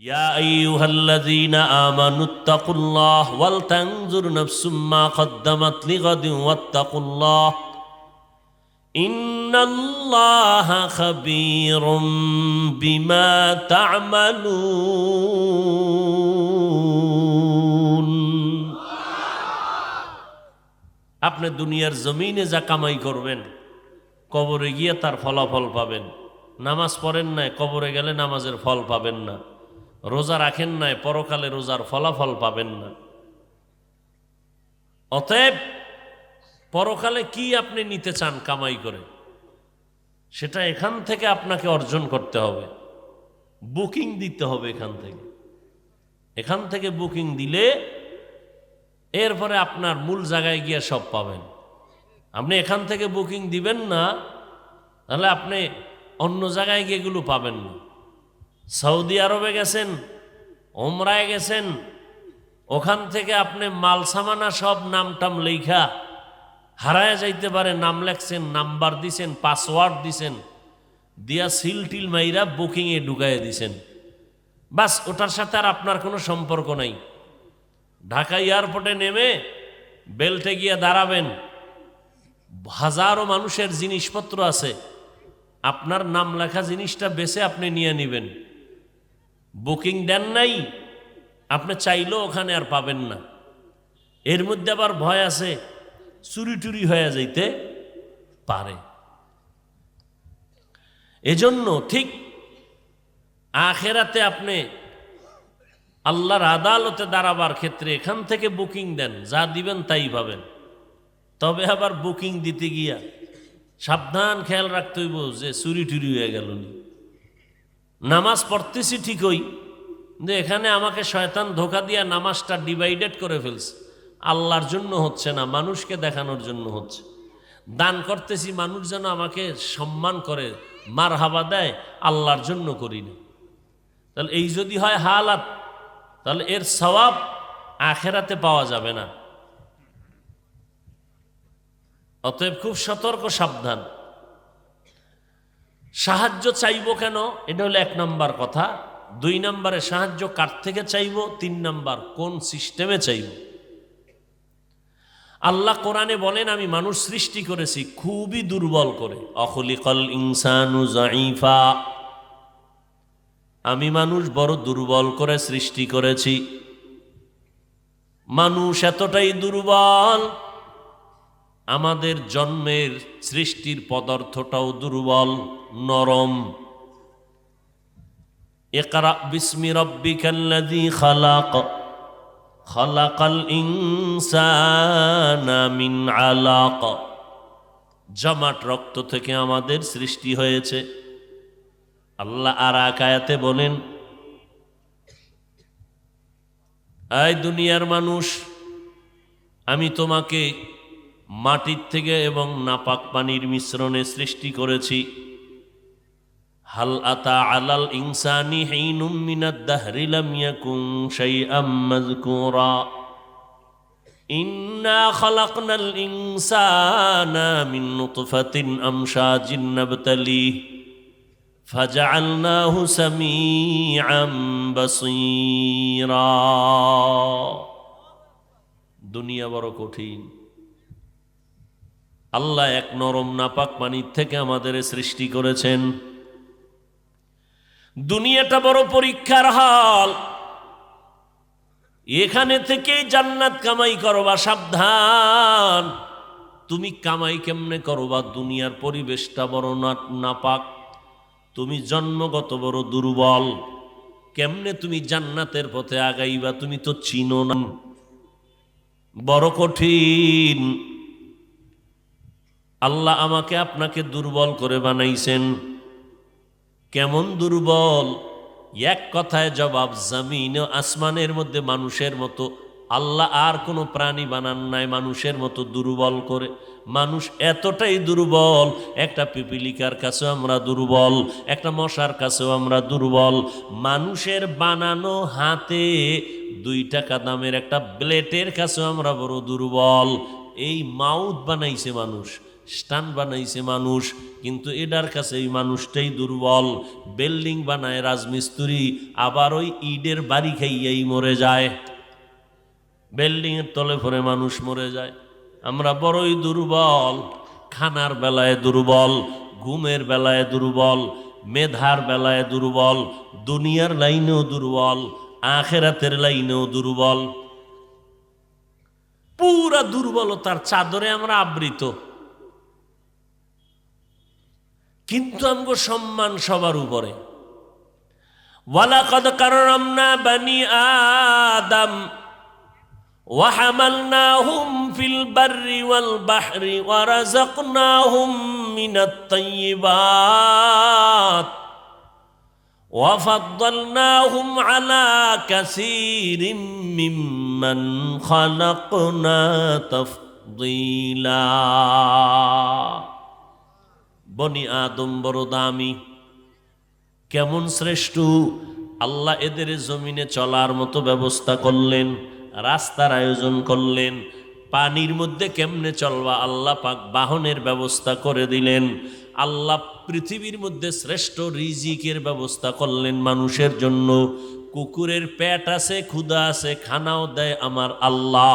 ইয়া আইয়ুহাল্লাযীনা আমানুত্তাকুল্লাহ ওয়াল তানজুর নাফসুম মা কদ্দামাত লিগাদিন ওয়াত্তাকুল্লাহ ইন্নাল্লাহা খাবীরুম বিমা তা'মালুন। আপনি দুনিয়ার জমিনে যা কামাই করবেন কবরে গিয়ে তার ফলাফল পাবেন। নামাজ পড়েন নাই, কবরে গেলে নামাজের ফল পাবেন না। রোজা রাখেন নাই, পরকালে রোজার ফলাফল পাবেন না। অতএব পরকালে কি আপনি নিতে চান কামাই করে, সেটা এখান থেকে আপনাকে অর্জন করতে হবে। বুকিং দিতে হবে এখান থেকে বুকিং দিলে এরপরে আপনার মূল জায়গায় গিয়ে সব পাবেন। আপনি এখান থেকে বুকিং দিবেন না, তাহলে আপনি অন্য জায়গায় গিয়ে এগুলো পাবেন না। সৌদি আরবে গেছেন, ওমরায় গেছেন, ওখান থেকে আপনি মাল সামানা সব নামটাম লেখা হারায় যাইতে পারে, নাম লেখছেন, নাম্বার দিছেন, পাসওয়ার্ড দিছেন, দিয়া সিল টিল মাইরা বুকিংয়ে ঢুকাইয়া দিছেন। বাস, ওটার সাথে আর আপনার কোনো সম্পর্ক নাই। ঢাকা এয়ারপোর্টে নেমে বেল্টে গিয়ে দাঁড়াবেন, হাজারো মানুষের জিনিসপত্র আছে, আপনার নাম লেখা জিনিসটা বেছে আপনি নিয়ে নেবেন। বুকিং দেন নাই, আপনি চাইলেও ওখানে আর পাবেন না। এর মধ্যে আবার ভয় আছে চুরি টুরি হয়ে যাইতে পারে। এজন্য ঠিক আখেরাতে আপনি আল্লাহর আদালতে দাঁড়াবার ক্ষেত্রে এখান থেকে বুকিং দেন, যা দিবেন তাই পাবেন। তবে আবার বুকিং দিতে গিয়া সাবধান খেয়াল রাখতে হইব যে চুরি টুরি হয়ে গেল। নামাজ পড়তেছি ঠিকই, কিন্তু এখানে আমাকে শয়তান ধোকা দিয়া নামাজটা ডিভাইডেড করে ফেলছে। আল্লাহর জন্য হচ্ছে না, মানুষকে দেখানোর জন্য হচ্ছে। দান করতেছি মানুষ যেন আমাকে সম্মান করে, মারহাবা দেয়, আল্লাহর জন্য করি না। তাহলে এই যদি হয় হালাত, তাহলে এর সওয়াব আখেরাতে পাওয়া যাবে না। অতএব খুব সতর্ক, সাবধান। সাহায্য চাইব কেন, এটা হলো 1 নম্বর কথা। 2 নম্বরে সাহায্য কার থেকে চাইব, 3 নম্বর কোন সিস্টেমে চাইব। আল্লাহ কোরআনে বলেন, আমি মানুষ সৃষ্টি করেছি খুবই দুর্বল করে। অখলিকাল ইনসানু যায়ীফা, আমি মানুষ বড় দুর্বল করে সৃষ্টি করেছি। মানুষ এতটাই দুর্বল, আমাদের জন্মের সৃষ্টির পদার্থটাও দুর্বল, নরম। ইকরা বিসমি রাব্বিকাল্লাযী খালাক, খালাকাল ইনসানা মিন আলাক। জমাট রক্ত থেকে আমাদের সৃষ্টি হয়েছে। আল্লাহ আর এক আয়াতে বলেন, এই দুনিয়ার মানুষ, আমি তোমাকে মাটির থেকে এবং নাপাক পানির মিশ্রণে সৃষ্টি করেছি। হাল আতা আলাল ইনসানি হিনুম মিনাদ দাহরি লাম ইয়াকুন শাইআম মাযকুরা ইন্না খালাকনাল ইনসানা মিন নুতফাতিন আমশাজিন নাবতালিহ ফাজআলনাহু সামিআম বাসীরা। দুনিয়া বড় কঠিন। আল্লাহ এক নরম নাপাক পানির থেকে আমাদের সৃষ্টি করেছেন। দুনিয়াটা বড় পরীক্ষার হল, এখানে থেকেই জান্নাত কামাই করবা। সাবধান, তুমি কামাই কেমনে করবা, দুনিয়ার পরিবেশটা বড় নাপাক, তুমি জন্মগত বড় দুর্বল, কেমনে তুমি জান্নাতের পথে আগাইবা তুমি তো চিনো না। বড় কঠিন। আল্লাহ আমাকে আপনাকে দুর্বল করে বানাইছেন। কেমন দুর্বল? এক কথায় জবাব, জমিন ও আসমানের মধ্যে মানুষের মতো আল্লাহ আর কোনো প্রাণী বানান নাই মানুষের মতো দুর্বল করে। মানুষ এতটাই দুর্বল, একটা পিপিলিকার কাছেও আমরা দুর্বল, একটা মশার কাছেও আমরা দুর্বল। মানুষের বানানো হাতে 2 টাকা দামের একটা ব্লেটের কাছেও আমরা বড় দুর্বল। এই মাউথ বানাইছে মানুষ, স্টান বানাইছে মানুষ, কিন্তু এটার কাছে এই মানুষটাই দুর্বল। বিল্ডিং বানায় রাজমিস্ত্রি, আবার ওই ইটের বাড়ি খাইয়াই মরে যায়, বিল্ডিং এর তলে পড়ে মানুষ মরে যায়। আমরা বড়ই দুর্বল, খানার বেলায় দুর্বল, ঘুমের বেলায় দুর্বল, মেধার বেলায় দুর্বল, দুনিয়ার লাইনেও দুর্বল, আখেরাতের লাইনেও দুর্বল। পুরা দুর্বলতার চাদরে আমরা আবৃত, কিন্তু আমগো সম্মান সবার উপরে। ওয়ালাকাদ কাররামনা বানি আদম ওয়া হামালনাহুম ফিল বাররি ওয়াল বাহরি ওয়া রাযাকনাহুম মিনাত তাইয়্যিবাত ওয়া ফাদ্দালনাহুম আলা কাসীরিম মিম্মান খালাকনা তাফদীলা। বনি আদম বড় দামি, কেমন শ্রেষ্ঠ! আল্লাহ এদের জমিনে চলার মতো ব্যবস্থা করলেন, রাস্তার আয়োজন করলেন। পানির মধ্যে কেমনে চলবা আল্লাহ পাক বাহনের ব্যবস্থা করে দিলেন। আল্লাহ পৃথিবীর মধ্যে শ্রেষ্ঠ রিজিকের ব্যবস্থা করলেন মানুষের জন্য। কুকুরের পেট আছে, ক্ষুধা আছে, খানাও দেয় আমার আল্লাহ।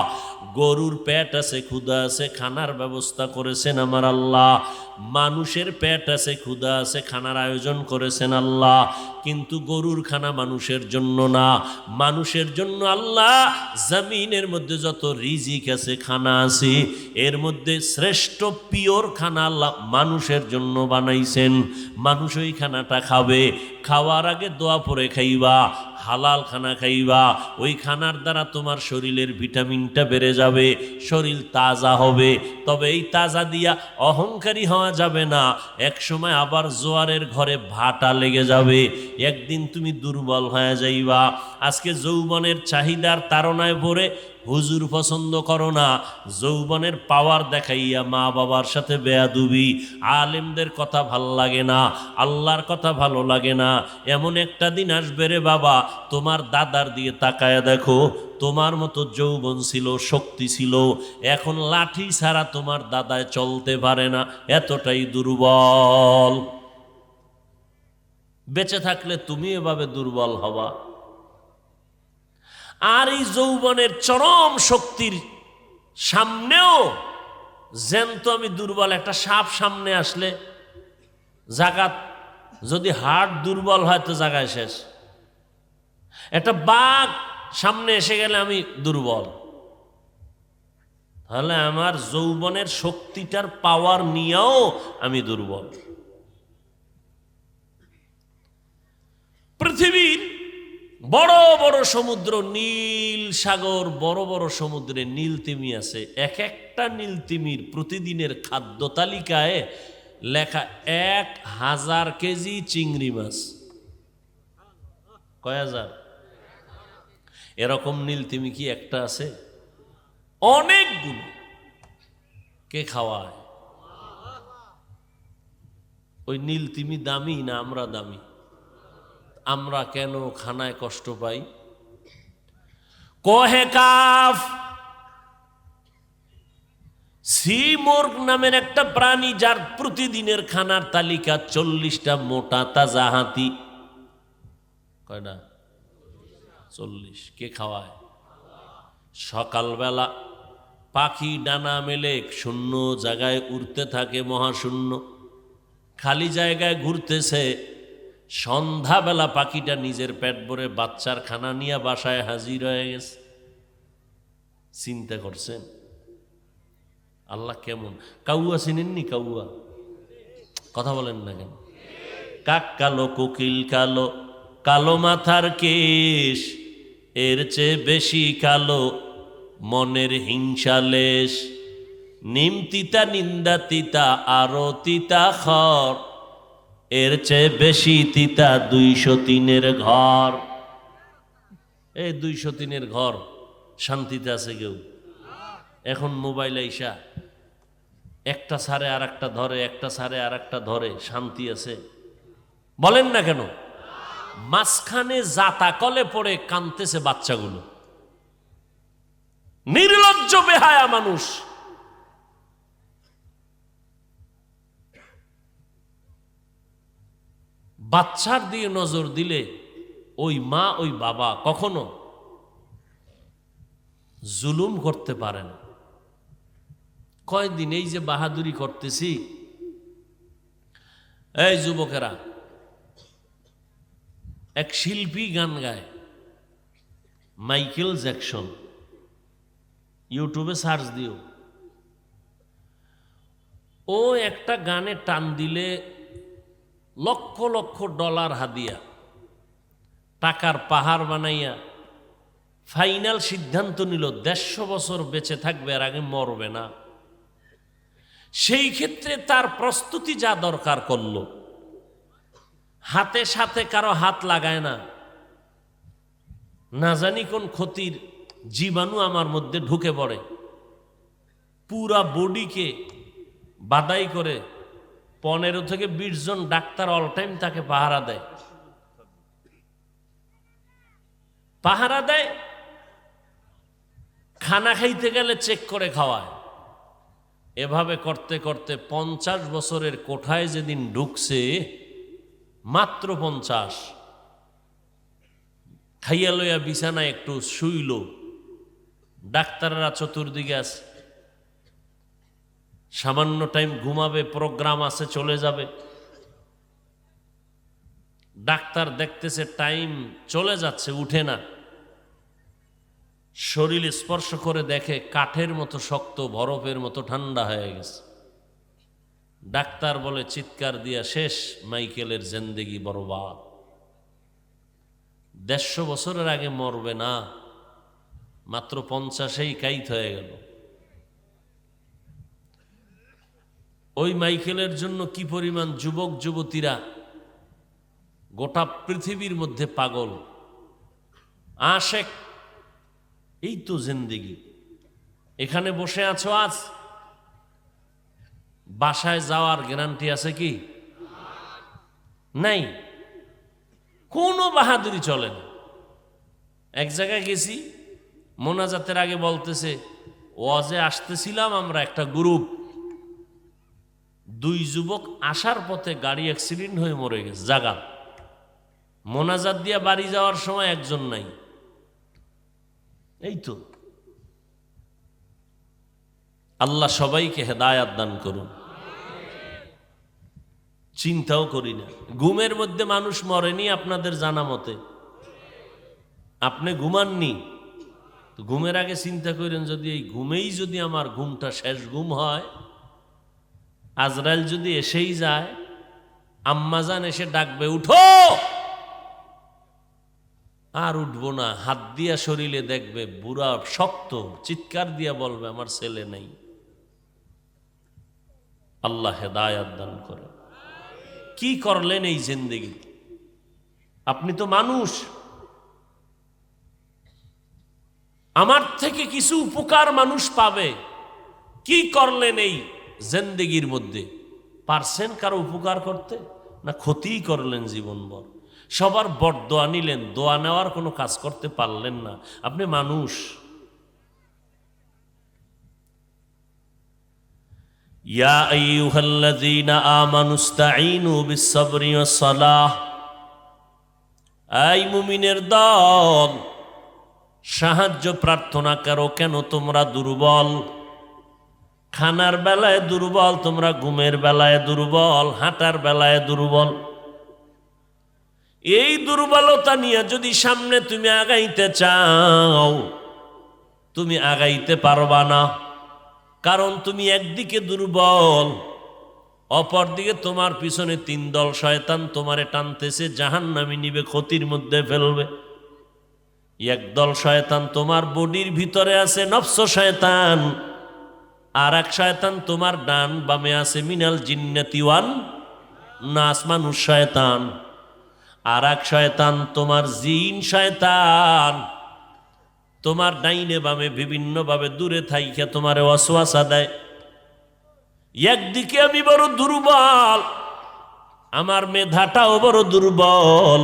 গরুর পেট আছে, ক্ষুধা আছে, খানার ব্যবস্থা করেছেন আমার আল্লাহ। মানুষের পেট আছে, ক্ষুধা আছে, খানার আয়োজন করেছেন আল্লাহ। কিন্তু গরুর খানা মানুষের জন্য না, মানুষের জন্য আল্লাহ জমিনের মধ্যে যত রিজিক আছে, খানা আছে, এর মধ্যে শ্রেষ্ঠ পিওর খানা আল্লাহ মানুষের জন্য বানাইছেন। মানুষ ওই খানাটা খাবে, খাওয়ার আগে দোয়া পড়ে খাইবা, হালাল খানা খাইবা। ওই খানার দ্বারা তোমার শরীরের ভিটামিনটা বেড়ে যাবে, শরীর তাজা হবে। তবে এই তাজা দিয়া অহংকারী হওয়া যাবে না, এক সময় আবার জোয়ারের ঘরে ভাটা লেগে যাবে, একদিন তুমি দুর্বল হয়ে যাইবা। আজকে যৌবনের চাহিদার তাড়নায় পড়ে হুজুর পছন্দ করো না, যৌবনের পাওয়ার দেখাইয়া মা বাবার সাথে বেয়াদুবি, আলেমদের কথা ভাল লাগে না, আল্লাহর কথা ভালো লাগে না। এমন একটা দিন আসবে রে বাবা, তোমার দাদার দিয়ে তাকায়া দেখো, তোমার মতো যৌবন ছিল, শক্তি ছিল, এখন লাঠি ছাড়া তোমার দাদায় চলতে পারে না, এতটাই দুর্বল। বেঁচে থাকলে তুমি এভাবে দুর্বল হবা। আর এই যৌবনের চরম শক্তির সামনেও জ্যান্ত আমি দুর্বল। একটা সাপ সামনে আসলে জাগাত, যদি হাড় দুর্বল হয় তো জায়গায় শেষ। একটা বাঘ সামনে এসে গেলে আমি দুর্বল। তাহলে আমার যৌবনের শক্তিটার পাওয়ার নিয়েও আমি দুর্বল। পৃথিবীর বড় বড় সমুদ্র, নীল সাগর, বড় বড় সমুদ্রে নীল তিমি আছে। এক একটা নীল তিমির প্রতিদিনের খাদ্য তালিকায় লেখা 1000 কেজি চিংড়ি মাছ। কয় হাজার? এরকম নীল তিমি কি একটা আছে? অনেকগুলো। কে খাওয়ায়? ওই নীল তিমি দামি না আমরা দামি? আমরা কেন খানায় কষ্ট পাই? কহে কাফ, সি মোর্গ নামের একটা প্রাণী, যার প্রতিদিনের খানার তালিকা 40টা মোটা তাজা হাতি। কয়টা? 40। কে খাওয়ায়? সকালবেলা পাখি ডানা মেলে শূন্য জায়গায় উড়তে থাকে, মহাশূন্য খালি জায়গায় ঘুরতেছে। সন্ধ্যাবেলা পাখিটা নিজের পেট ভরে বাচ্চার খানা নিয়ে বাসায় হাজির হয়ে গেছে। চিন্তা করছেন আল্লাহ কেমন? কাউয়া চিনেননি? কাউয়া কথা বলেন না কেন? কাক কালো, কোকিল কালো, কালো মাথার কেশ, এর চেয়ে বেশি কালো মনের হিংসা লেশ। নিম তিতা, নিন্দা তিতা, আরো তিতা খর, এর চেয়ে বেশি তিতা 203-এর ঘর। এই 203-এর ঘর শান্তিতে আছে কেউ? এখন মোবাইল আইসা একটা ছাড়ে আর একটা ধরে, একটা ছাড়ে আর একটা ধরে, শান্তি আছে? বলেন না কেন? মাঝখানে জাতা কলে পড়ে কাঁদতেছে বাচ্চাগুলো। নির্লজ্জ বেহায়া মানুষ। বাচ্চার দিয়ে নজর দিলে ওই মা ওই বাবা কখনো জুলুম করতে পারে না। কয়দিন এই যে বাহাদুরি করতেছি, এই যুবকেরা, এক শিল্পী গান গায়, মাইকেল জ্যাকসন, ইউটিউবে সার্চ দিও। ও একটা গানে টান দিলে লক্ষ লক্ষ ডলার হাদিয়া, টাকার পাহাড় বানাইয়া ফাইনাল সিদ্ধান্ত নিল 150 বছর বেঁচে থাকবে, আর আগে মরবে না। সেই ক্ষেত্রে তার প্রস্তুতি যা দরকার করল, হাতে সাথে কারো হাত লাগায় না, না জানি কোন ক্ষতির জীবাণু আমার মধ্যে ঢুকে পড়ে, পুরা বডিকে বাদাই করে 15 থেকে 20 জন ডাক্তার অল টাইম তাকে পাহারা দেয়, খানা খাইতে গেলে চেক করে খাওয়ায়। এভাবে করতে করতে 50 বছরের কোঠায় যেদিন ঢুকছে, মাত্র 50, খাইয়া লইয়া বিছানায় একটু শুইল, ডাক্তাররা চতুর্দিকে আছে, সামান্য টাইম ঘুমাবে, প্রোগ্রাম আছে, চলে যাবে। ডাক্তার দেখতেছে টাইম চলে যাচ্ছে, উঠে না, শরীর স্পর্শ করে দেখে কাঠের মতো শক্ত, বরফের মতো ঠান্ডা হয়ে গেছে। ডাক্তার বলে চিৎকার দিয়া, শেষ, মাইকেলের জিন্দেগি বরবাদ, 150 বছরের আগে মরবে না, মাত্র 50-এই কাইত হয়ে গেল। ওই মাইকেলের জন্য কি পরিমাণ যুবক যুবতীরা গোটা পৃথিবীর মধ্যে পাগল, আশেক। এই তো জিন্দেগি। এখানে বসে আছো, আজ বাসায় যাওয়ার গ্যারান্টি আছে কি? নাই। কোনো বাহাদুরি চলে না। এক জায়গায় গেছি, মোনাজাতের আগে বলতেছে, ওয়াজে আসতেছিলাম আমরা একটা গ্রুপ, 2 যুবক আসার পথে গাড়ি অ্যাক্সিডেন্ট হয়ে মরে গেছে জাগাত। মোনাজাত দিয়া বাড়ি যাওয়ার সময় একজন নাই। এই তো। আল্লাহ সবাইকে হেদায়াত দান করুন। চিন্তাও করি না, ঘুমের মধ্যে মানুষ মরেনি আপনাদের জানা মতে? আপনি ঘুমাননি তো ঘুমের আগে চিন্তা করেন, যদি এই ঘুমেই যদি আমার ঘুমটা শেষ ঘুম হয়, আজরাইল যদি এসেই যায়, আম্মাজান এসে ডাকবে, উঠো, আর উঠবো না, হাত দিয়া শরীরে দেখবে বুড়া শক্ত, চিৎকার দিয়া বলবে আমার ছেলে নেই। আল্লাহ হেদায়াত দান করে। কি করলেন এই জিন্দেগি? আপনি তো মানুষ, আমার থেকে কিছু উপকার মানুষ পাবে। কি করলেন এই জিন্দেগির মধ্যে? পারছেন কারো উপকার করতে? না ক্ষতিই করলেন জীবনভর। সবার বরদোয়া নিলেন, দোয়া নেওয়ার কোনো কাজ করতে পারলেন না। আপনি মানুষ। ইয়া আইয়ুহাল্লাযীনা আমানুস্তাঈনু বিস-সাবরি ওয়াস-সালাহ। এই মুমিনের দল, সাহায্য প্রার্থনা করো। কেন? তোমরা দুর্বল। খানার বেলায় দুর্বল তোমরা, ঘুমের বেলায় দুর্বল, হাঁটার বেলায় দুর্বল। এই দুর্বলতা নিয়ে যদি সামনে তুমি আগাইতে চাও, তুমি আগাইতে পারবা না। কারণ তুমি একদিকে দুর্বল, অপরদিকে তোমার পিছনে 3 দল শয়তান তোমারে টানতেছে, জাহান্নামে নিবে, ক্ষতির মধ্যে ফেলবে। একদল শয়তান তোমার বডির ভিতরে আছে, নফস শয়তান। আর এক শয়তান তোমার ডান বামে আছে, মিনাল জিন্নাতি ওয়ান নাস, মানুষ শয়তান। আর এক শয়তান তোমার জিন শয়তান, তোমার ডাইনে বামে বিভিন্নভাবে দূরে থাইকে তোমার ওয়াসওয়াসা দেয়। একদিকে আমি বড় দুর্বল, আমার মেধাটাও বড় দুর্বল,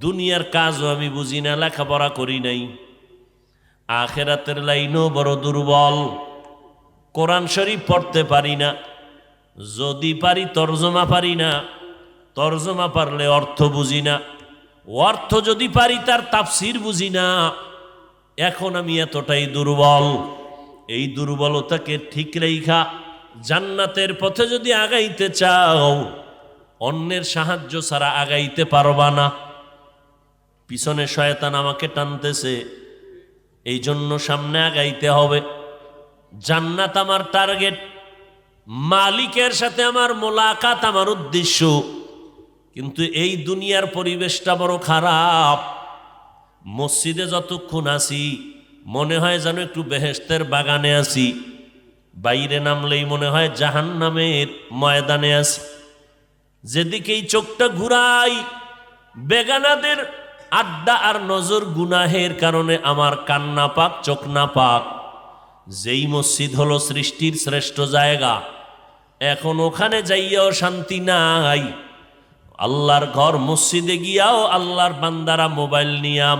দুনিয়ার কাজও আমি বুঝি না, লেখাপড়া করি নাই, আখেরাতের লাইনও বড় দুর্বল, কোরআন শরীফ পড়তে পারি না, যদি পারি তর্জমা পারি না, তরজমা পারলে অর্থ বুঝি না, অর্থ যদি পারি তার তাফসির বুঝি না। এখন আমি এতটাই দুর্বল, এই দুর্বলতাকে ঠিক রেখা জান্নাতের পথে যদি আগাইতে চাও, অন্যের সাহায্য ছাড়া আগাইতে পারবা না। পিছনে শয়তান আমাকে টানতেছে, এই জন্য সামনে আগাইতে হবে। জান্নাত আমার টার্গেট, মালিকের সাথে আমার মোলাকাত আমার উদ্দেশ্য। কিন্তু এই দুনিয়ার পরিবেশটা বড় খারাপ। মসজিদে যতক্ষণ আসি মনে হয় যেন একটু বেহেশতের বাগানে আছি, বাইরে নামলেই মনে হয় জাহান্নামের ময়দানে আছি। যেদিকেই চোখটা ঘুরাই বেগানাদের আড্ডা আর নজর, গুনাহের কারণে আমার কান না পাক, চোখ না পাক। যেই মসজিদ হলো সৃষ্টির শ্রেষ্ঠ জায়গা, এখন ওখানে যাইয়াও শান্তি নাই। আল্লাহর ঘর মসজিদে গিয়াও আল্লাহর বান্দারা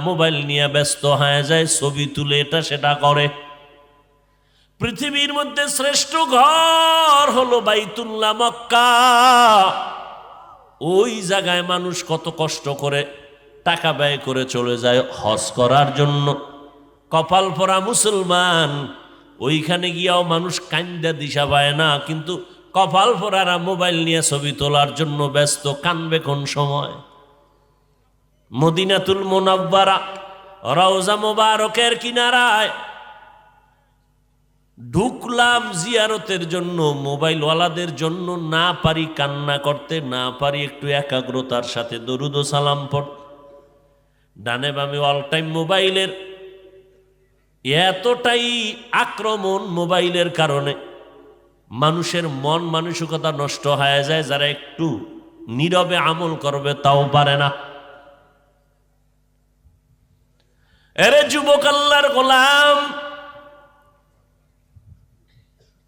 মোবাইল নিয়ে ব্যস্ত হয়ে যায়, ছবি তুলে এটা সেটা করে। পৃথিবীর মধ্যে শ্রেষ্ঠ ঘর হলো বাইতুল্লাহ, মক্কা। ওই জায়গায় মানুষ কত কষ্ট করে টাকা ব্যয় করে চলে যায় হজ করার জন্য। কপাল পরা মুসলমান, ওইখানে গিয়াও মানুষ কান্দা দিশা পায় না, কিন্তু কপাল পরারা মোবাইল নিয়ে ছবি তোলার জন্য ব্যস্ত। কানবে কোন সময়? মদিনাতুল মুনাওয়ারা রওজা মোবারকের কিনারায় ঢুকলাম জিয়ারতের জন্য, মোবাইলওয়ালাদের জন্য না পারি কান্না করতে, না পারি একটু একাগ্রতার সাথে দরুদ ও সালাম পড়তে। ডানে বামে অল টাইম মোবাইলের এতটাই আক্রমণ, মোবাইলের কারণে মানুষের মন মানসিকতা নষ্ট হয়ে যায়। যারা একটু নীরবে আমল করবে তাও পারে না। এরে যুবক আল্লাহর গোলাম,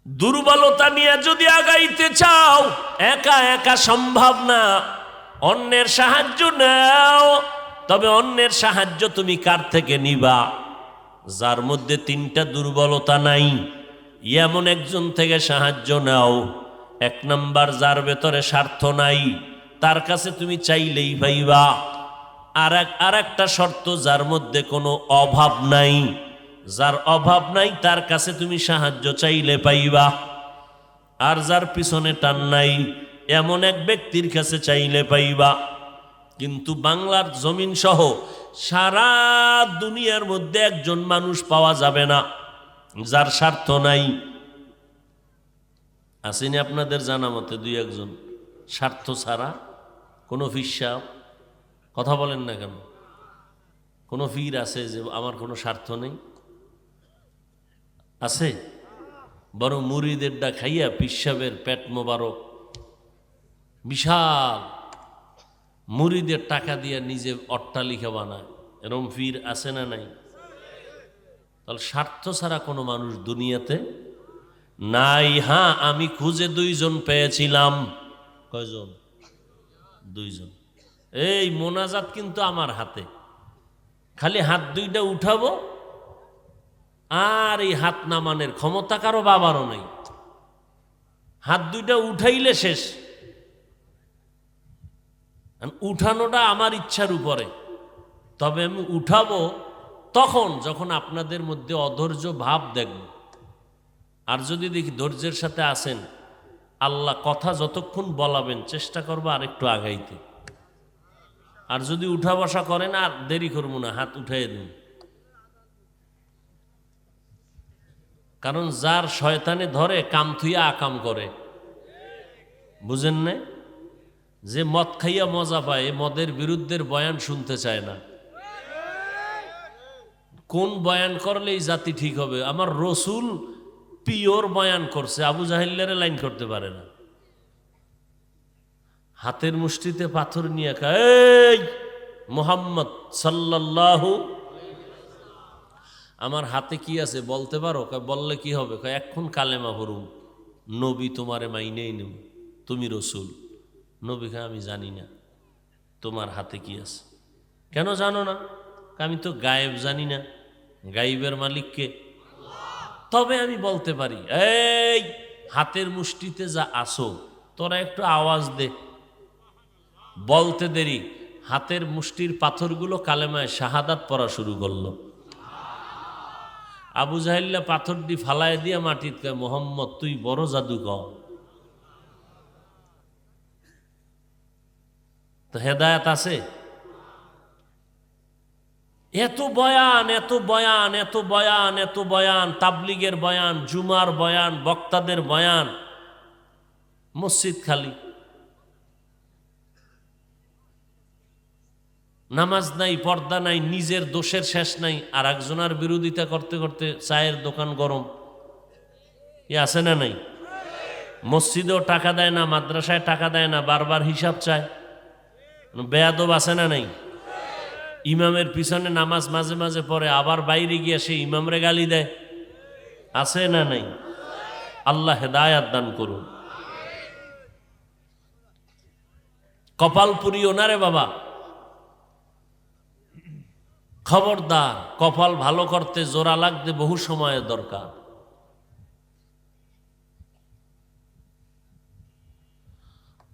দুর্বলতা নিয়ে যদি আগাইতে চাও, একা একা সম্ভব না। অন্যের সাহায্য নাও, তবে অন্যের সাহায্য তুমি কার থেকে নিবা? যার মধ্যে তিনটা দুর্বলতা নাই, এমন একজন থেকে সাহায্য নাও। এক নাম্বার, যার ভেতরে স্বার্থ নাই, তার কাছে তুমি চাইলেই পাইবা। আর একটা শর্ত, যার মধ্যে কোনো অভাব নাই। যার অভাব নাই তার কাছে তুমি সাহায্য চাইলে পাইবা। আর যার পিছনে টান নাই, এমন এক ব্যক্তির কাছে চাইলে পাইবা। কিন্তু বাংলার জমিন সহ সারা দুনিয়ার মধ্যে একজন মানুষ পাওয়া যাবে না যার স্বার্থ নাই। আসেনি আপনাদের জানা মতে দুই একজন স্বার্থ ছাড়া? কোনো ফিসাব কথা বলেন না কেন? কোনো ফির আছে যে আমার কোনো স্বার্থ নেই? আছে? বরং মুরিদেরটা খাইয়া পিসাবের পেট মোবারক বিশাল, মুরিদের টাকা দিয়ে নিজে অট্টালিকা বানায়, এরম ফির আছে না নাই? তাহলে স্বার্থ ছাড়া কোনো মানুষ দুনিয়াতে নাই। হ্যাঁ, আমি খুঁজে দুইজন পেয়েছিলাম। কয়জন? দুইজন। এই মোনাজাত কিন্তু আমার হাতে, খালি হাত দুইটা উঠাবো, আর এই হাত নামানের ক্ষমতা কারো বাবারও নেই। হাত দুইটা উঠাইলে শেষ। উঠানোটা আমার ইচ্ছার উপরে, তবে আমি উঠাবো তখন যখন আপনাদের মধ্যে অধৈর্য ভাব দেখব। আর যদি দেখি ধৈর্যের সাথে আসেন, আল্লাহ কথা যতক্ষণ বলাবেন চেষ্টা করবো আর একটু আগাইতে। আর যদি উঠা বসা করেন, আর দেরি করবো না, হাত উঠাই দিন। কারণ যার শয়তানে ধরে কাম থুইয়া আকাম করে, বুঝেন না? যে মদ খাইয়া মজা পায়, মদের বিরুদ্ধের বয়ান শুনতে চায় না। কোন বয়ান করলে এই জাতি ঠিক হবে? আমার রসুল পিওর বয়ান করছে, আবু জাহিল্লারে লাইন করতে পারে না। হাতের মুষ্টিতে পাথর নিয়ে এই মুহাম্মদ সাল্লাল্লাহু, আমার হাতে কি আছে বলতে পারো? বললে কি হবে? এখন কালেমা পড়ুম, নবী তোমারে মাইনেই নেব, তুমি রসুল। নবী আমি জানি না তোমার হাতে কি আছে। কেন জানো না? আমি তো গায়েব জানি না, গায়েবের মালিককে। তবে আমি বলতে পারি, এই হাতের মুষ্টিতে যা আসো, তোরা একটু আওয়াজ দে। বলতে দেরি হাতের মুষ্টির পাথরগুলো কালেমায় শাহাদাত পড়া শুরু করলো। আবু জাহেল্লা পাথর দি ফালায় দিয়া মাটিত কয়, মোহাম্মদ তুই বড় জাদুকর। তো হেদায়েত আছে? এত বয়ান, এত বয়ান, এত বয়ান, এত বয়ান, তাবলিগের বয়ান, জুমার বয়ান, বক্তাদের বয়ান, মসজিদ খালি, নামাজ নাই, পর্দা নাই, নিজের দোষের শেষ নাই, আর একজনের বিরোধিতা করতে করতে চায়ের দোকান গরম। এ আছে না নাই? মসজিদেও টাকা দেয় না, মাদ্রাসায় টাকা দেয় না, বারবার হিসাব চায়। বেয়াদব আছে না নাই? ইমামের পিছনে নামাজ মাঝে মাঝে পড়ে, আবার বাইরে গিয়ে সে ইমামরে গালি দেয়। আছে না নাই? আল্লাহ হেদায়াত দান করুন। কপাল পুরিও না রে বাবা, খবরদার। কপাল ভালো করতে জোড়া লাগতে বহু সময়ের দরকার।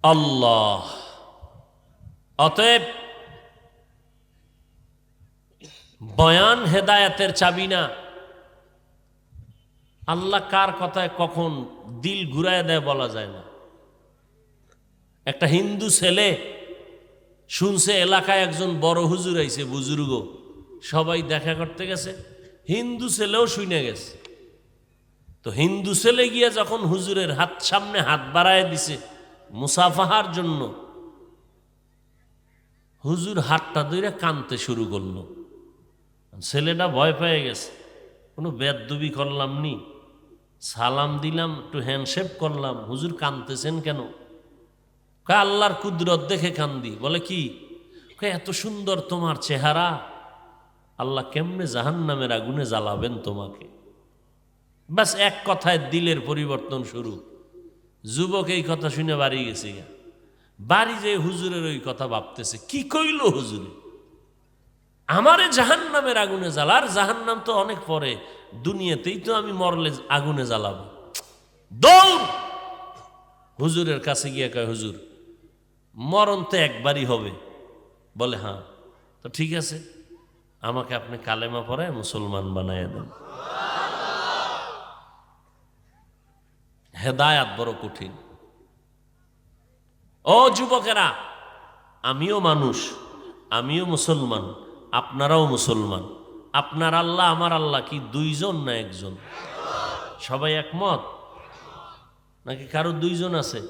আল্লাহ, অতএব বয়ান হেদায়াতের চাবি না। আল্লাহ কার কথায় কখন দিল ঘুরায় দেয় বলা যায় না। একটা হিন্দু ছেলে শুনছে এলাকায় একজন বড় হুজুর আইছে, বুজুর্গ, সবাই দেখা করতে গেছে, হিন্দু ছেলেও শুনে গেছে। তো হিন্দু ছেলে গিয়ে যখন হুজুরের সামনে হাত বাড়ায় দিছে মুসাফাহার জন্য, হুজুর হাতটা ধরে কাঁদতে শুরু করলো। ছেলেটা ভয় পেয়ে গেছে, কোনো বেদবি করলাম নি, সালাম দিলাম, একটু হ্যান্ডশেক করলাম, হুজুর কাঁদতেছেন কেন? আল্লাহর কুদরত দেখে কান্দি। বলে কি? এত সুন্দর তোমার চেহারা, আল্লাহ কেমনে জাহান্নামের আগুনে জ্বালাবেন তোমাকে। বাস এক কথায় দিলের পরিবর্তন শুরু। যুবক এই কথা শুনে বাড়ি গেছে, বাড়ি যে হুজুরের ওই কথা ভাবতেছে, কি কইল হুজুরে, আমারে জাহান্নামের আগুনে জ্বালার, জাহান্নাম তো অনেক পরে, দুনিয়াতেই তো আমি মরলে আগুনে জ্বালাবো। দৌড় হুজুরের কাছে গিয়ে কয়, হুজুর মরণ তো একবারই হবে। বলে হ্যাঁ, তো ঠিক আছে, আমাকে আপনি কালেমা পড়ায় মুসলমান বানায় দেন। হেদায়াত বড় কঠিন। ও যুবকেরা, আমিও মানুষ, আমিও মুসলমান, আপনারাও মুসলমান। আপনার আল্লাহ আমার আল্লাহ কি দুইজন না একজন? সবাই একমত নাকি কারো দুইজন আছে?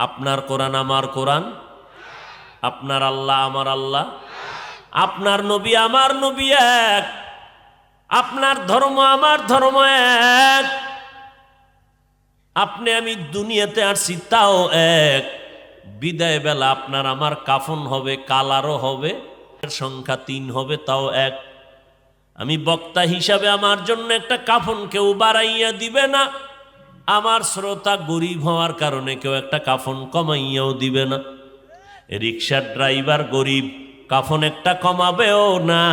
আপনার কোরআন আমার কোরআন, আপনার আল্লাহ আমার আল্লাহ, আপনার নবী আমার নবী এক, আপনার ধর্ম আমার ধর্ম এক, আপনি আমি দুনিয়াতে আসছি তাও এক। বিদায় বেলা আপনার আমার কাফন হবে, কালারও হবে, সংখ্যা 3 হবে, তাও এক। আমি বক্তা হিসাবে আমার জন্য একটা কাফন কেউ বাড়াইয়া দিবে না, আমার শ্রোতা গরিব হওয়ার কারণে কেউ একটা কাফন কমাইয়াও দিবে না। রিক্সার ড্রাইভার গরিব, কাফন একটা কমাবেও না।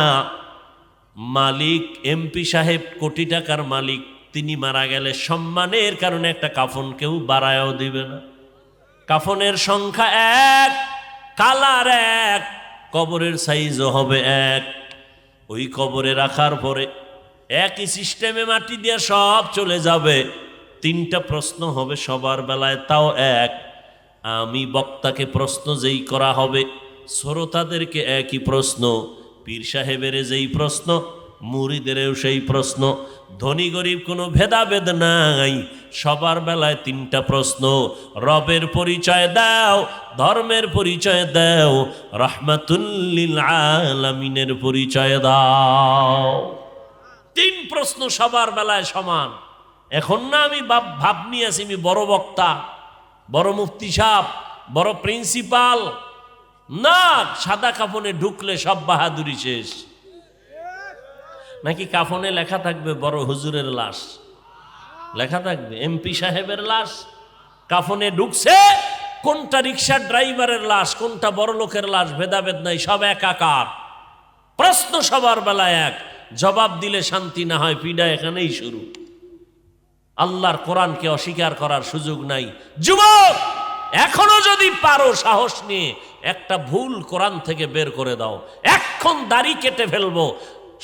মালিক এমপি সাহেব কোটি টাকার মালিক, তিনি মারা গেলে সম্মানের কারণে একটা কাফন কেউ বাড়ায়ও দিবে না। কাফনের সংখ্যা এক, কালার এক, কবরের সাইজও হবে এক। ওই কবরে রাখার পরে একই সিস্টেমে মাটি দিয়ে সব চলে যাবে। 3টা প্রশ্ন হবে সবার বেলায়, তাও এক। আমি বক্তাকে প্রশ্ন যেই করা হবে, শ্রোতাদেরকে একই প্রশ্ন, পীর সাহেবের যেই প্রশ্ন, মুরিদেরও সেই প্রশ্ন। ধনী গরিব কোনো ভেদাভেদ নাই, সবার বেলায় 3টা প্রশ্ন। রবের পরিচয় দাও, ধর্মের পরিচয় দাও, রাহমাতুল লিল আলামিনের পরিচয় দাও। 3 প্রশ্ন সবার বেলায় সমান। এখন না আমি ভাব নিয়ে আছি আমি বড় বক্তা, বড় মুফতি সাহেব, বড় প্রিন্সিপাল, না। সাদা কাফনে ঢুকলে সব বাহাদুরি শেষ। নাকি কাফনে লেখা থাকবে বড় হুজুরের লাশ, লেখা থাকবে এমপি সাহেবের লাশ। কাফনে ঢুকছে, কোনটা রিক্সার ড্রাইভারের লাশ, কোনটা বড় লোকের লাশ, ভেদাভেদ নাই, সব একাকার। প্রশ্ন সবার বেলায় এক, জবাব দিলে শান্তি না হয়, পিডা এখানেই শুরু। আল্লাহর কোরআনকে অস্বীকার করার সুযোগ নাই। যুবক, এখনো যদি পারো সাহস নিয়ে একটা ভুল কোরআন থেকে বের করে দাও, এখন দাড়ি কেটে ফেলবো,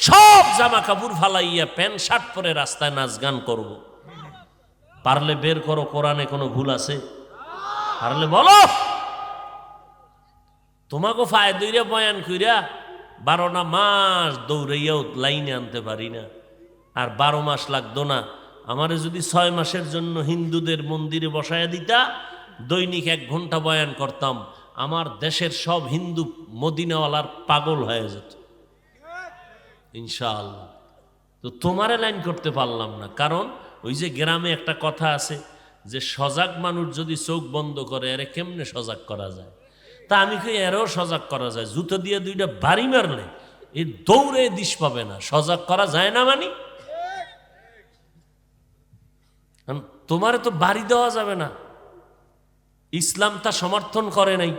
সব জামা কাপড় ফালাইয়া প্যান্ট শার্ট পরে রাস্তায় নাচ গান করব। পারলে বের করো, কোরআনে কোনো ভুল আছে? পারলে বলো। তোমাকে ফায় দইরা বয়ান কইরা 12টা মাস দৌড়াইয়াও লাইনে আনতে পারি না। আর 12 মাস লাগতো না, আমারে যদি 6 মাসের জন্য হিন্দুদের মন্দিরে বসায়া দিতা, দৈনিক 1 ঘন্টা বয়ান করতাম, আমার দেশের সব হিন্দু মদিনাওয়ালার পাগল হয়ে যেত ইনশাআল্লাহ। তো তোমারে লাইন করতে পারলাম না, কারণ ওই যে গ্রামে একটা কথা আছে যে সজাগ মানুষ যদি চোখ বন্ধ করে, এরে কেমনে সজাগ করা যায়? তা আমি কই এরও সজাগ করা যায়, জুতো দিয়ে 2টা বাড়ি মারলে এই দৌড়ে দিশ পাবে না। সজাগ করা যায় না মানে তোমারে তো বাড়ি দেওয়া যাবে না, ইসলাম তা সমর্থন করে নাই।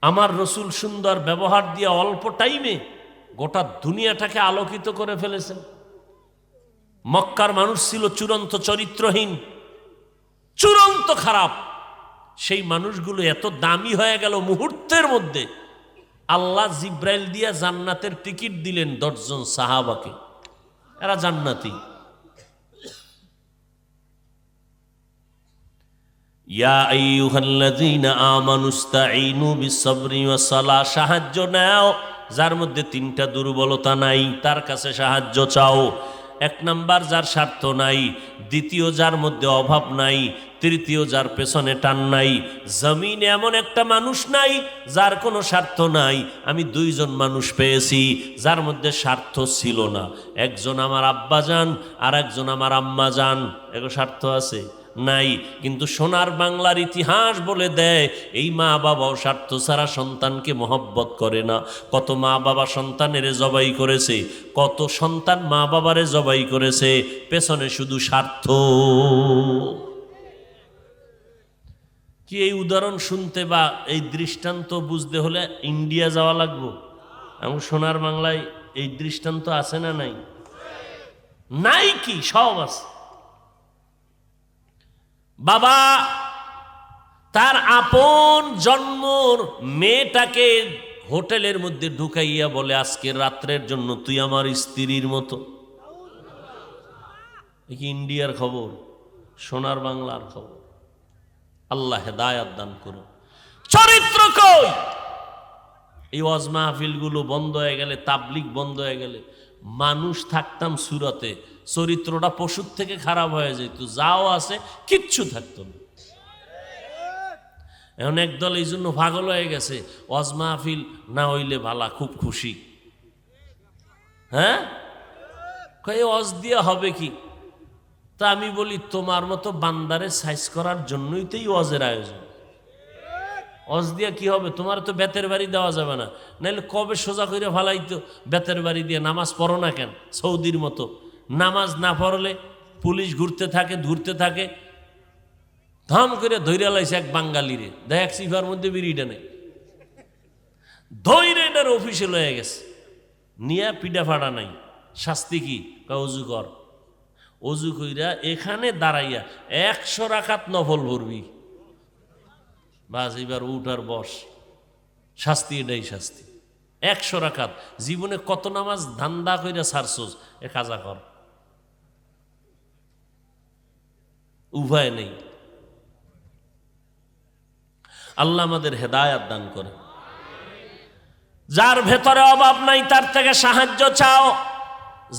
আমার রসুল সুন্দর ব্যবহার দিয়ে অল্প টাইমে গোটা দুনিয়াটাকে আলোকিত করে ফেলেছেন। মক্কার মানুষ ছিল চূড়ান্ত চরিত্রহীন, চূড়ান্ত খারাপ। সেই মানুষগুলো এত দামি হয়ে গেল মুহূর্তের মধ্যে। আল্লাহ জিব্রাইল দিয়া জান্নাতের টিকিট দিলেন 10 জন সাহাবাকে, এরা জান্নাতি। ইয়া আইয়ুহাল্লাযীনা আমানুস্তাঈনু বিস-সাবরি ওয়াস-সালাহ, সাহায্য নাও যার মধ্যে 3টা দুর্বলতা নাই, তার কাছে সাহায্য চাও। 1 নাম্বার যার স্বার্থ নাই, দ্বিতীয় যার মধ্যে অভাব নাই, তৃতীয় যার পেছনে টান নাই। জমিনে এমন একটা মানুষ নাই যার কোনো স্বার্থ নাই। আমি 2 জন মানুষ পেয়েছি যার মধ্যে স্বার্থ ছিল না। একজন আমার আব্বাজান আর একজন আমার আম্মাজান। এগো স্বার্থ আছে নাই, কিন্তু সোনার বাংলার ইতিহাস বলে দেয় এই মা বাবাও স্বার্থ ছাড়া সন্তানকে মহব্বত করে না। কত মা বাবা সন্তানের জবাই করেছে, কত সন্তান মা বাবারে জবাই করেছে, পেছনে শুধু স্বার্থ। কি এই উদাহরণ শুনতে বা এই দৃষ্টান্ত বুঝতে হলে ইন্ডিয়া যাওয়া লাগবো? এবং সোনার বাংলায় এই দৃষ্টান্ত আছে না নাই? নাই কি? সব আছে। বাবা তার আপন জন্মর মেয়েটাকে হোটেলের মধ্যে ঢুকাইয়া বলে, আজকের রাত্রের জন্য তুই আমার স্ত্রীর মতো। কি ইন্ডিয়ার খবর? সোনার বাংলার খবর। আল্লাহ হেদায়াত দান করুন। চরিত্র কই? এই ওয়াজ মাহফিলগুলো বন্ধ হয়ে গেলে, তাবলিগ বন্ধ হয়ে গেলে, মানুষ থাকতাম সুরতে, চরিত্রটা পশুর থেকে খারাপ হয়ে যেত। যাও আছে কিচ্ছু থাকতো না। এখন একদল এই জন্য পাগল হয়ে গেছে, ওয়াজ মাহফিল না হইলে ভালা, খুব খুশি। হ্যাঁ, কই ওয়াজ দিয়ে হবে কি? তা আমি বলি, তোমার মতো বান্দারে সাইজ করার জন্যই তো এই ওয়াজের আয়োজন। ওয়াজ দিয়া কি হবে? তোমার তো বেতের বাড়ি দেওয়া যাবে না, নাহলে কবে সোজা করে ফালাইতো। বেতের বাড়ি দিয়ে নামাজ পড়ো না কেন? সৌদির মতো নামাজ না পড়লে পুলিশ ঘুরতে থাকে, ধাম করে ধৈর্য লাইছে এক বাঙালিরে, দেখ সিফার মধ্যে বিড়িটা নেই, ধৈর্য এটার অফিসে লয়ে গেছে, নিয়ে পিঠা ফাটা নাই। শাস্তি কি? অজু কর। অজু কইরা এখানে দাঁড়াইয়া 100 রাকাত নফল ভরবি, বাস এবার উঠ আর বস। শাস্তি এটাই শাস্তি। 100 রাকাত। জীবনে কত নামাজ ধান্দা কইরা ছাড়ছস, এ কাজা কর। উভয় নেই। আল্লাহ আমাদের হেদায়াত দান করে। যার ভেতরে অভাব নাই তার থেকে সাহায্য চাও।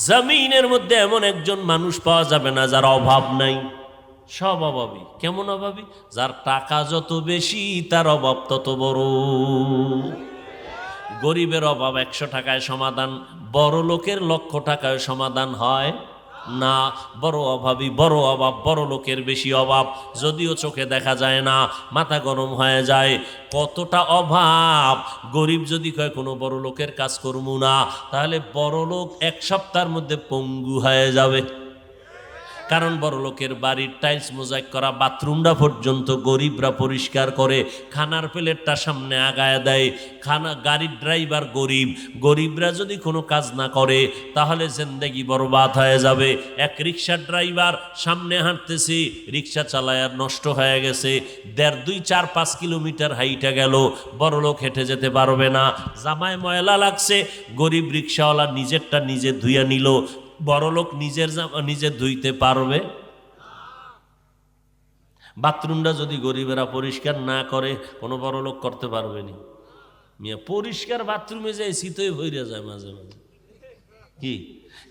জমিনের মধ্যে এমন একজন মানুষ পাওয়া যাবে না যার অভাব নাই। সব অভাবী। কেমন অভাবী? যার টাকা যত বেশি তার অভাব তত বড়। গরিবের অভাব 100 টাকায় সমাধান, বড় লোকের 1,00,000 টাকায় সমাধান হয় না। বড় অভাবী, বড় অভাব, বড় লোকের বেশি অভাব। যদিও চোখে দেখা যায় না, মাথা গরম হয়ে যায়। কতটা অভাব! গরিব যদি কয় কোনো বড় লোকের কাজ করবো না, তাহলে বড় লোক 1 সপ্তাহের মধ্যে পঙ্গু হয়ে যাবে। কারণ বড় লোকের বাড়ির টাইলস মোজাইক করা বাথরুমটা পর্যন্ত গরিবরা পরিষ্কার করে, খানার প্লেটটা সামনে আগায় দেয়। গাড়ির ড্রাইভার গরিবরা যদি কোনো কাজ না করে তাহলে জিন্দেগি বরবাদ হয়ে যাবে। এক রিক্সার ড্রাইভার সামনে হাঁটতেছে, রিক্সা চালায় আর নষ্ট হয়ে গেছে, 1.5, 2, 4, 5 কিলোমিটার হাইটা গেল, বড় লোক হেঁটে যেতে পারবে না, জামায় ময়লা লাগছে, গরিব রিক্সাওয়ালা নিজেরটা নিজে ধুইয়া নিল, বড় লোক নিজের জামা নিজে ধুইতে পারবে? বাথরুমটা যদি গরিবেরা পরিষ্কার না করে কোনো বড় লোক করতে পারবে না। মিয়া পরিষ্কার বাথরুমে যায় শীতই ভইরা যায় মাঝে মাঝে। কি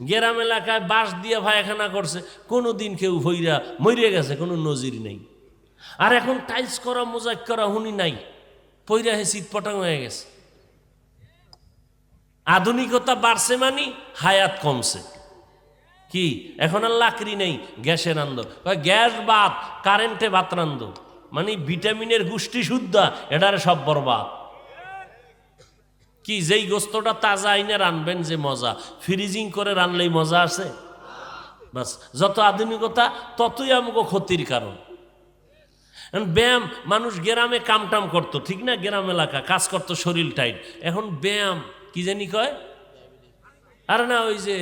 গ্রাম এলাকায় বাঁশ দিয়ে পায়খানা করছে, কোনো দিন কেউ ভইরা মরিয়া গেছে, কোনো নজির নেই। আর এখন টাইলস করা মোজাইক করা হুনি নাই, পইরা হে শীত পটাং হয়ে গেছে। আধুনিকতা বাড়ছে মানে হায়াত কমছে। কি এখন আর লাকড়ি নেই, গ্যাসে রান্ধ, গ্যাস বাদ, কারেন্টে ভাত রান্ধ, মানে ভিটামিনের গোষ্ঠী শুদ্ধা, এটারে সব বরবাদ। কি যেই গোস্তটা তাজা আইনে রানবেন যে মজা, ফ্রিজিং করে রানলেই মজা আছে? বাস, যত আধুনিকতা ততই আমাকে ক্ষতির কারণ। ব্যায়াম, মানুষ গ্রামে কামটাম করতো, ঠিক না, গ্রাম এলাকা কাজ করতো, শরীর টাইট। এখন ব্যায়াম কি জানি কয়, আর না ওই যে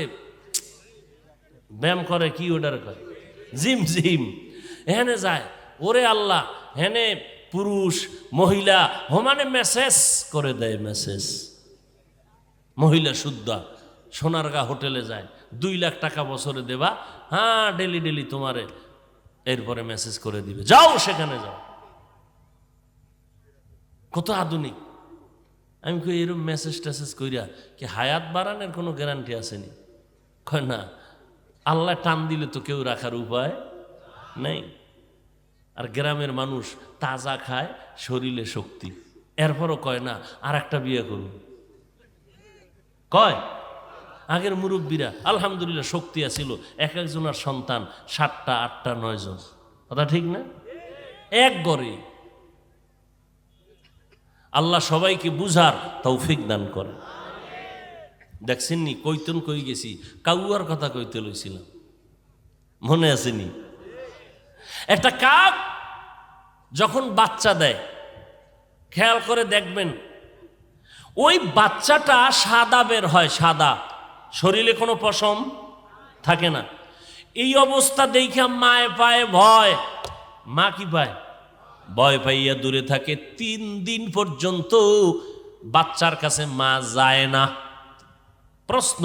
ব্যায়াম করে কি ওটার কয়, জিম এখানে যায়। ওরে আল্লাহ, হেনে পুরুষ মহিলা সমানে মেসেজ করে দেয়, মেসেজ। মহিলা শুদ্ধা সোনারগাঁ হোটেলে যায়, 2 লাখ টাকা বছরে দেবা, হ্যাঁ ডেলি তোমারে, এরপরে মেসেজ করে দিবে, যাও সেখানে যাও। কত আধুনিক। আমি কই এরকম মেসেজ টেসেজ কইরা কি হায়াত বাড়ানোর কোনো গ্যারান্টি আসেনি? কয় না, আল্লাহ টান দিলে তো কেউ রাখার উপায় নেই। আর গ্রামের মানুষ তাজা খায়, শরীরে শক্তি, এরপরও কয় না আর একটা বিয়ে করুন। কয় আগের মুরব্বীরা আলহামদুলিল্লাহ শক্তি আছিল, একজনের সন্তান 7টা 8টা 9 জন, কথা ঠিক না? এক গড়ে। আল্লাহ সবাইকে বুঝার তৌফিক দান করে। দেখছেননি কইতন কই গেছি, কাউয়ার কথা কইতে লইছিলাম, মনে আসেনি? একটা কাক যখন বাচ্চা দেয়, খেয়াল করে দেখবেন ওই বাচ্চাটা সাদা বের হয়, সাদা, শরীরে কোনো পশম থাকে না। এই অবস্থা দেখে মায়ে পায় ভয়। মা কি পায়? ভয় পাইয়া দূরে থাকে। 3 দিন পর্যন্ত বাচ্চার কাছে মা যায় না। প্রশ্ন,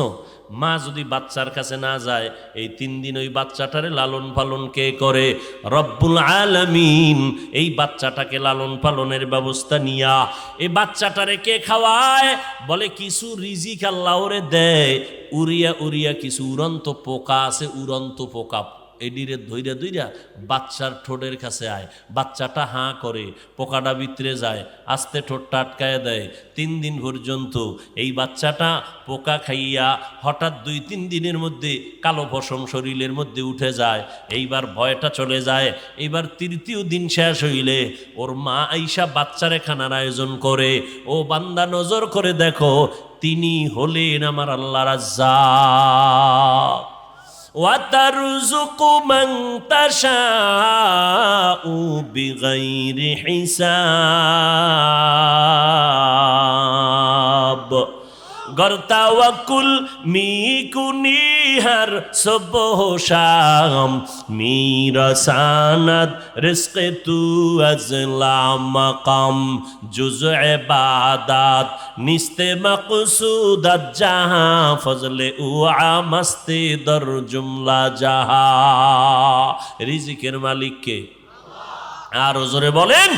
মা যদি বাচ্চার কাছে না যায়, এই 3 দিন ওই বাচ্চাটারে লালন পালন কে করে? রব্বুল আলামিন এই বাচ্চাটাকে লালন পালনের ব্যবস্থা নিয়া এই বাচ্চাটারে কে খাওয়ায়? বলে কিছু রিজিক আল্লাহ ওরে দেয়, উড়িয়া কিছু উড়ন্ত পোকা আছে, উড়ন্ত পোকা এডিরে ধইরা বাচ্চার ঠোঁটের কাছে আয়, বাচ্চাটা হাঁ করে, পোকাটা ভিতরে যায়, আস্তে ঠোঁটটা আটকায় দেয়। 3 দিন পর্যন্ত এই বাচ্চাটা পোকা খাইয়া হঠাৎ 2-3 দিনের মধ্যে কালো পশম শরীরের মধ্যে উঠে যায়। এইবার ভয়টা চলে যায়। এইবার 3য় দিন শেষ হইলে ওর মা আইসা বাচ্চারে খানার আয়োজন করে। ও বান্দা নজর করে দেখো, তিনি হলেন আমার আল্লাহ রাজ্জাক। وَتَرْزُقُ مَنْ تَشَاءُ بِغَيْرِ حِسَابٍ গর্তাওয়াকুল মিকুনিহার সবহ শাম মিরাসানাত রিজকে তু আজলা মাকাম জুজ ইবাদাত নিস্তে মাকসুদাত জাহা ফজলে উ আমাস্তে দর জুমলা জাহা। রিজিকের মালিক কে? আর জোরে বলেন।